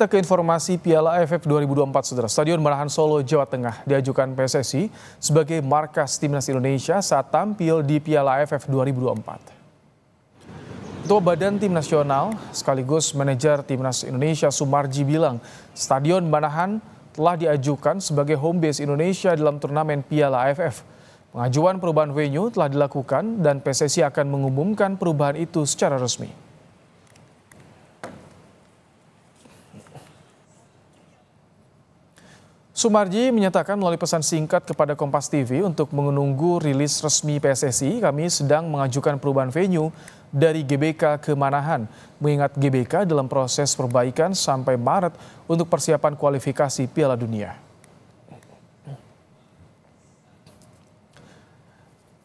Kita ke informasi Piala AFF 2024, Saudara. Stadion Manahan Solo, Jawa Tengah diajukan PSSI sebagai markas Timnas Indonesia saat tampil di Piala AFF 2024. Ketua Badan Tim Nasional sekaligus manajer Timnas Indonesia Sumarji bilang, Stadion Manahan telah diajukan sebagai home base Indonesia dalam turnamen Piala AFF. Pengajuan perubahan venue telah dilakukan dan PSSI akan mengumumkan perubahan itu secara resmi. Sumarji menyatakan melalui pesan singkat kepada Kompas TV untuk menunggu rilis resmi PSSI, kami sedang mengajukan perubahan venue dari GBK ke Manahan, mengingat GBK dalam proses perbaikan sampai Maret untuk persiapan kualifikasi Piala Dunia.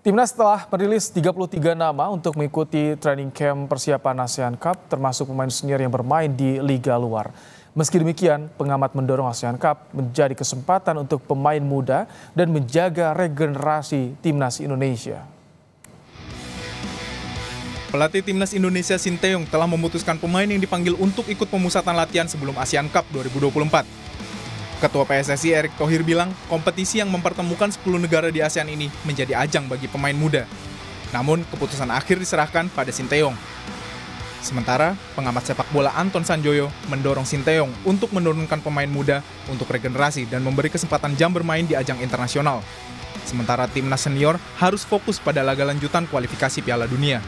Timnas telah merilis 33 nama untuk mengikuti training camp persiapan ASEAN Cup, termasuk pemain senior yang bermain di liga luar. Meski demikian, pengamat mendorong ASEAN Cup menjadi kesempatan untuk pemain muda dan menjaga regenerasi Timnas Indonesia. Pelatih Timnas Indonesia Sinteyong telah memutuskan pemain yang dipanggil untuk ikut pemusatan latihan sebelum ASEAN Cup 2024. Ketua PSSI Erick Thohir bilang, kompetisi yang mempertemukan 10 negara di ASEAN ini menjadi ajang bagi pemain muda. Namun, keputusan akhir diserahkan pada Sinteyong. Sementara, pengamat sepak bola Anton Sanjoyo mendorong Sinteyong untuk menurunkan pemain muda untuk regenerasi dan memberi kesempatan jam bermain di ajang internasional. Sementara timnas senior harus fokus pada laga lanjutan kualifikasi Piala Dunia.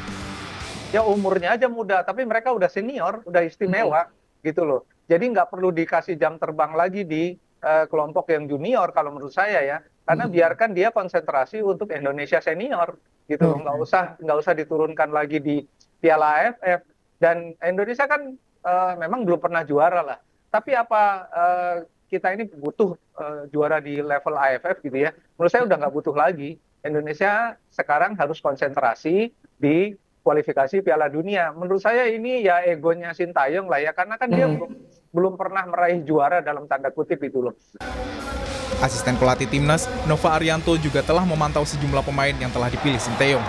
Ya umurnya aja muda, tapi mereka udah senior, udah istimewa gitu loh. Jadi nggak perlu dikasih jam terbang lagi di kelompok yang junior kalau menurut saya ya. Karena biarkan dia konsentrasi untuk Indonesia senior gitu loh. Nggak usah diturunkan lagi di Piala AFF. Dan Indonesia kan memang belum pernah juara lah. Tapi apa kita ini butuh juara di level AFF gitu ya? Menurut saya udah nggak butuh lagi. Indonesia sekarang harus konsentrasi di kualifikasi Piala Dunia. Menurut saya ini ya egonya Sintayong lah ya. Karena kan dia belum pernah meraih juara dalam tanda kutip itu loh. Asisten pelatih Timnas, Nova Arianto juga telah memantau sejumlah pemain yang telah dipilih Sinteyong.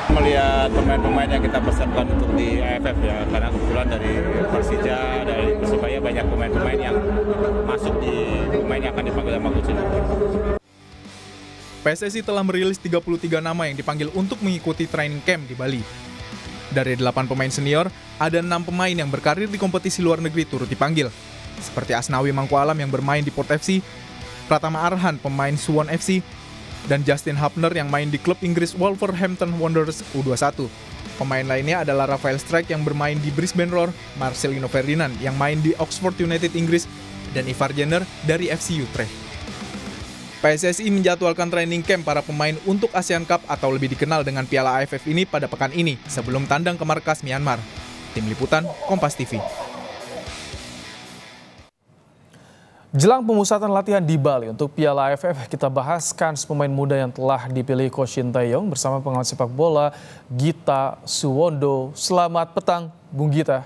Melihat pemain-pemain yang kita persiapkan untuk di AFF ya, karena kebetulan dari Persija, dari Persebaya banyak pemain-pemain yang masuk di pemain yang akan dipanggil sama Coach Sintayong. PSSI telah merilis 33 nama yang dipanggil untuk mengikuti training camp di Bali. Dari 8 pemain senior, ada 6 pemain yang berkarir di kompetisi luar negeri turut dipanggil. Seperti Asnawi Mangkualam yang bermain di Port FC, Pratama Arhan pemain Suwon FC, dan Justin Hapner yang main di klub Inggris Wolverhampton Wanderers U21. Pemain lainnya adalah Rafael Strijk yang bermain di Brisbane Roar, Marcelino Ferdinand yang main di Oxford United Inggris, dan Ivar Jenner dari FC Utrecht. PSSI menjadwalkan training camp para pemain untuk ASEAN Cup atau lebih dikenal dengan Piala AFF ini pada pekan ini sebelum tandang ke markas Myanmar. Tim Liputan, Kompas TV. Jelang pemusatan latihan di Bali untuk Piala AFF, kita bahas kans pemain muda yang telah dipilih Coach Sinteyong bersama pengamat sepak bola Gita Suwondo. Selamat petang, Bung Gita.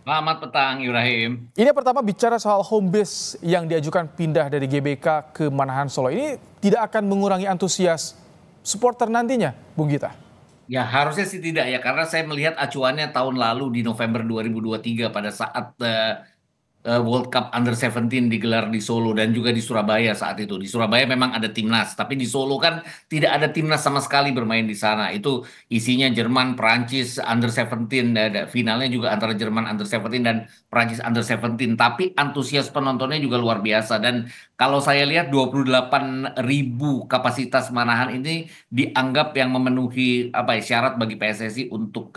Selamat petang, Ibrahim. Ini pertama bicara soal home base yang diajukan pindah dari GBK ke Manahan Solo. Ini tidak akan mengurangi antusias supporter nantinya, Bung Gita? Ya harusnya sih tidak ya, karena saya melihat acuannya tahun lalu di November 2023 pada saat World Cup Under 17 digelar di Solo dan juga di Surabaya saat itu. Di Surabaya memang ada timnas, tapi di Solo kan tidak ada timnas sama sekali bermain di sana. Itu isinya Jerman, Prancis Under 17, finalnya juga antara Jerman Under 17 dan Prancis Under 17. Tapi antusias penontonnya juga luar biasa. Dan kalau saya lihat 28.000 kapasitas Manahan ini dianggap yang memenuhi syarat bagi PSSI untuk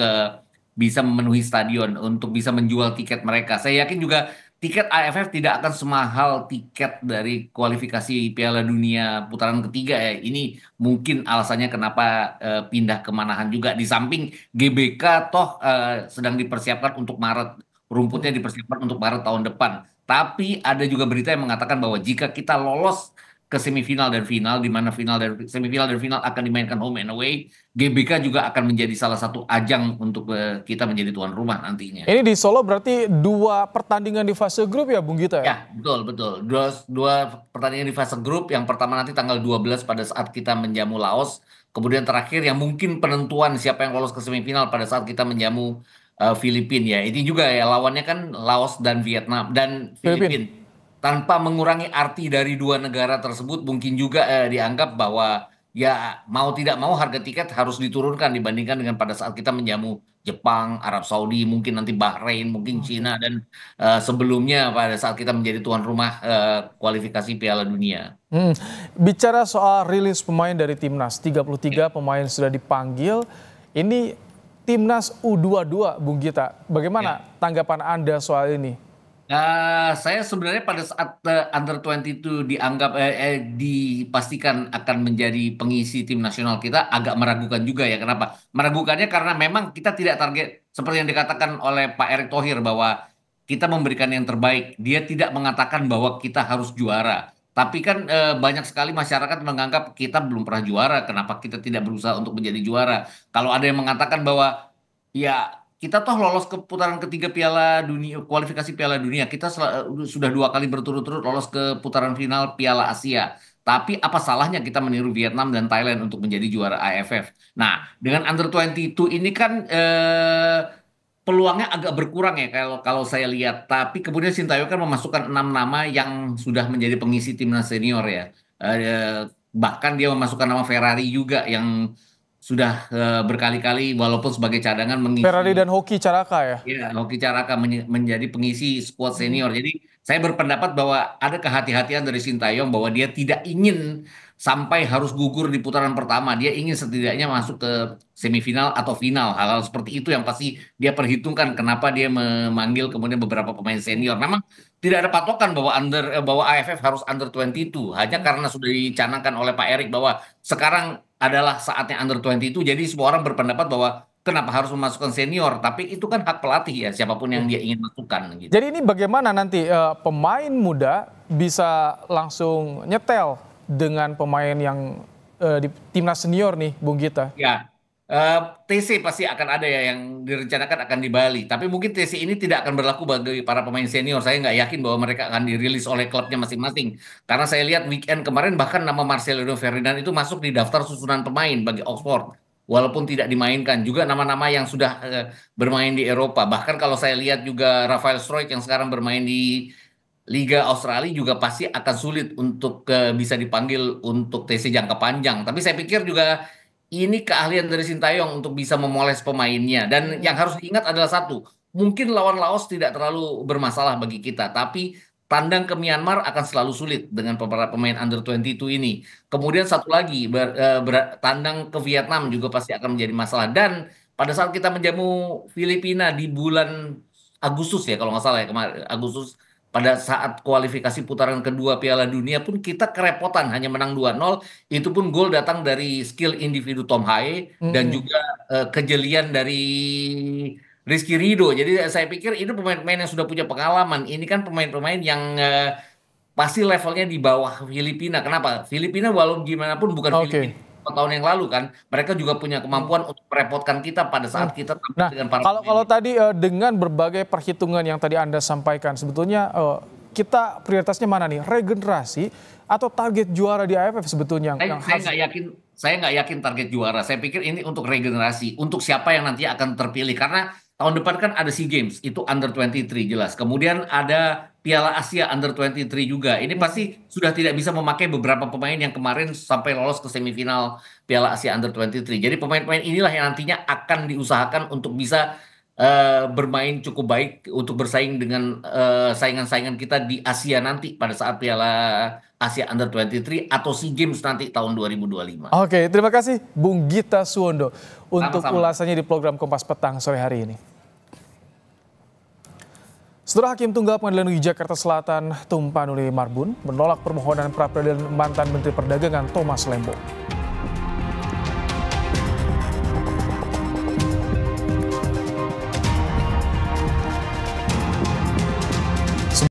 bisa memenuhi stadion, untuk bisa menjual tiket mereka. Saya yakin juga tiket AFF tidak akan semahal tiket dari kualifikasi Piala Dunia putaran ketiga ya. Ini mungkin alasannya kenapa pindah ke Manahan juga. Di samping GBK toh sedang dipersiapkan untuk Maret. Rumputnya dipersiapkan untuk Maret tahun depan. Tapi ada juga berita yang mengatakan bahwa jika kita lolos ke semifinal dan final, di mana semifinal dan final akan dimainkan home and away, GBK juga akan menjadi salah satu ajang untuk kita menjadi tuan rumah nantinya. Ini di Solo berarti 2 pertandingan di fase grup ya, Bung Gita? Ya, betul. Dua pertandingan di fase grup. Yang pertama nanti tanggal 12 pada saat kita menjamu Laos. Kemudian terakhir yang mungkin penentuan siapa yang lolos ke semifinal pada saat kita menjamu Filipina ya. Ini juga ya lawannya kan Laos dan Vietnam dan Filipina. Tanpa mengurangi arti dari dua negara tersebut, mungkin juga dianggap bahwa ya mau tidak mau harga tiket harus diturunkan dibandingkan dengan pada saat kita menjamu Jepang, Arab Saudi, mungkin nanti Bahrain, mungkin Cina dan sebelumnya pada saat kita menjadi tuan rumah kualifikasi Piala Dunia. Bicara soal rilis pemain dari Timnas, 33 pemain sudah dipanggil. Ini Timnas U22, Bung Gita. Bagaimana tanggapan Anda soal ini? Saya sebenarnya pada saat Under 22 dianggap dipastikan akan menjadi pengisi tim nasional kita agak meragukan juga ya. Kenapa? Meragukannya karena memang kita tidak target seperti yang dikatakan oleh Pak Erick Thohir bahwa kita memberikan yang terbaik. Dia tidak mengatakan bahwa kita harus juara. Tapi kan banyak sekali masyarakat menganggap kita belum pernah juara. Kenapa kita tidak berusaha untuk menjadi juara? Kalau ada yang mengatakan bahwa ya kita toh lolos ke putaran ketiga Piala Dunia, kualifikasi Piala Dunia. Kita sudah 2 kali berturut-turut lolos ke putaran final Piala Asia. Tapi apa salahnya kita meniru Vietnam dan Thailand untuk menjadi juara AFF? Nah, dengan Under 22 ini kan peluangnya agak berkurang ya kalau saya lihat. Tapi kemudian Sintayong kan memasukkan 6 nama yang sudah menjadi pengisi timnas senior ya. Bahkan dia memasukkan nama Ferrari juga yang sudah berkali-kali walaupun sebagai cadangan mengisi. Ferrari dan Hoki Caraka ya? Ya, Hoki Caraka menjadi pengisi skuad senior. Jadi saya berpendapat bahwa ada kehati-hatian dari Sintayong bahwa dia tidak ingin sampai harus gugur di putaran pertama. Dia ingin setidaknya masuk ke semifinal atau final. Hal-hal seperti itu yang pasti dia perhitungkan kenapa dia memanggil kemudian beberapa pemain senior. Memang tidak ada patokan bahwa AFF harus Under 22 hanya karena sudah dicanangkan oleh Pak Erick bahwa sekarang adalah saatnya Under 22. Jadi semua orang berpendapat bahwa kenapa harus memasukkan senior, tapi itu kan hak pelatih ya, siapapun yang dia ingin masukkan. Gitu. Jadi ini bagaimana nanti pemain muda bisa langsung nyetel dengan pemain yang di timnas senior nih, Bung Gita? Ya, TC pasti akan ada ya yang direncanakan akan di Bali. Tapi mungkin TC ini tidak akan berlaku bagi para pemain senior. Saya nggak yakin bahwa mereka akan dirilis oleh klubnya masing-masing. Karena saya lihat weekend kemarin bahkan nama Marcelino Ferdinand itu masuk di daftar susunan pemain bagi Oxford. Walaupun tidak dimainkan. Juga nama-nama yang sudah bermain di Eropa. Bahkan kalau saya lihat juga Rafael Struijk yang sekarang bermain di Liga Australia juga pasti akan sulit untuk bisa dipanggil untuk TC jangka panjang. Tapi saya pikir juga ini keahlian dari Sintayong untuk bisa memoles pemainnya. Dan yang harus diingat adalah satu, mungkin lawan Laos tidak terlalu bermasalah bagi kita, tapi tandang ke Myanmar akan selalu sulit dengan beberapa pemain Under 22 ini. Kemudian satu lagi, tandang ke Vietnam juga pasti akan menjadi masalah. Dan pada saat kita menjamu Filipina di bulan Agustus ya, kalau nggak salah ya, kemarin Agustus, pada saat kualifikasi putaran kedua Piala Dunia pun kita kerepotan hanya menang 2-0. Itu pun gol datang dari skill individu Tom Hae dan juga kejelian dari Rizky Ridho. Jadi saya pikir itu pemain-pemain yang sudah punya pengalaman. Ini kan pemain-pemain yang pasti levelnya di bawah Filipina. Kenapa? Filipina walau gimana pun bukan Filipina tahun yang lalu kan, mereka juga punya kemampuan untuk merepotkan kita pada saat kita tampil dengan para pemain. Kalau tadi dengan berbagai perhitungan yang tadi Anda sampaikan, sebetulnya kita prioritasnya mana nih? Regenerasi atau target juara di AFF sebetulnya? Saya nggak yakin target juara. Saya pikir ini untuk regenerasi, untuk siapa yang nanti akan terpilih. Karena tahun depan kan ada SEA Games, itu Under 23 jelas. Kemudian ada Piala Asia Under 23 juga. Ini pasti sudah tidak bisa memakai beberapa pemain yang kemarin sampai lolos ke semifinal Piala Asia Under 23. Jadi pemain-pemain inilah yang nantinya akan diusahakan untuk bisa bermain cukup baik untuk bersaing dengan saingan-saingan kita di Asia nanti pada saat Piala Asia Under 23 atau SEA Games nanti tahun 2025. Oke, terima kasih Bung Gita Suwondo untuk ulasannya di program Kompas Petang sore hari ini. Setelah Hakim Tunggal Pengadilan Negeri Jakarta Selatan Tumpanuli Marbun menolak permohonan pra-peradilan mantan Menteri Perdagangan Thomas Lembong.